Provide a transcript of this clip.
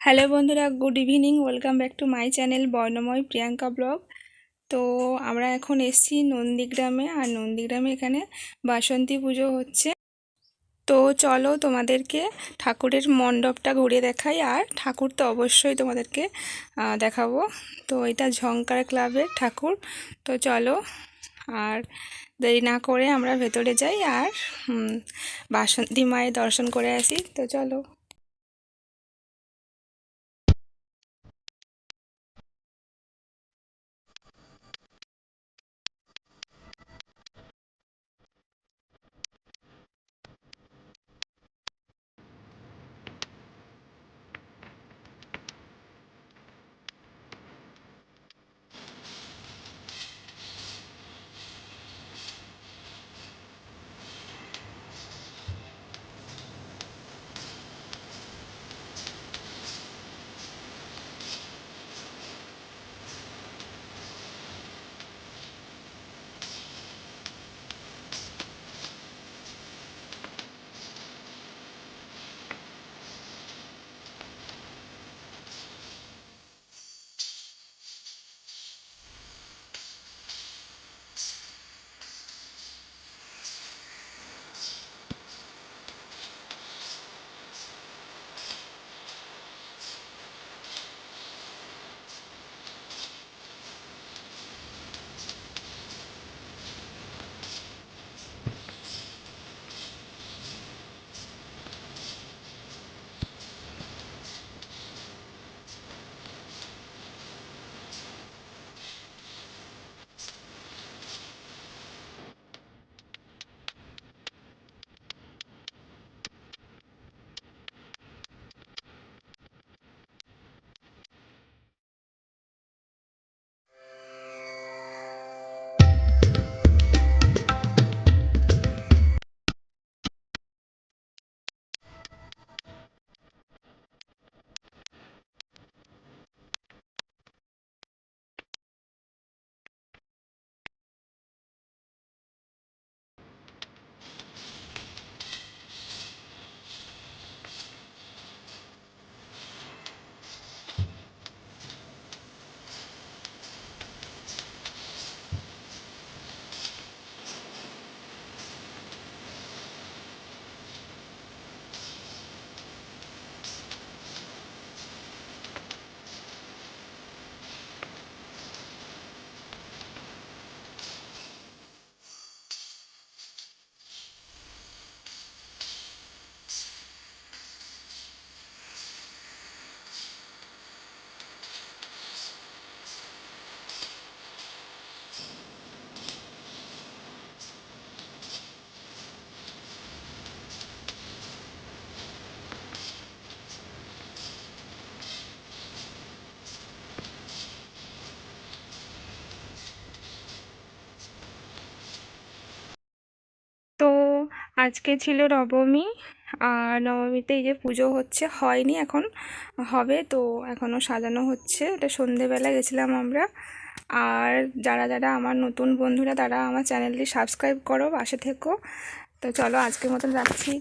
Hello বন্ধুরা, good evening. Welcome back to my channel Barnamoy Priyanka blog. তো আমরা এখন এসেছি নন্দীগ্রামে, আর নন্দীগ্রামে এখানে বাসন্তী পুজো হচ্ছে। তো চলো তোমাদেরকে ঠাকুরের মণ্ডপটা ঘুরিয়ে দেখাই, আর ঠাকুর তো অবশ্যই তোমাদেরকে দেখাবো। তো এটা ঝংকার ক্লাবের ঠাকুর। তো চলো, আর দেরি না করে আমরা ভেতরে যাই আর বাসন্তী মায়ের দর্শন করে আসি। তো চলো। তো আজকে ছিল নবমী, আর নবমীতে এই যে পুজো হচ্ছে, হয়নি এখন, হবে। তো এখনও সাজানো হচ্ছে, এটা সন্ধেবেলা গেছিলাম আমরা। আর যারা যারা আমার নতুন বন্ধুরা, তারা আমার চ্যানেলটি সাবস্ক্রাইব করো, পাশে থেকো। তো চলো, আজকের মতন রাখছি।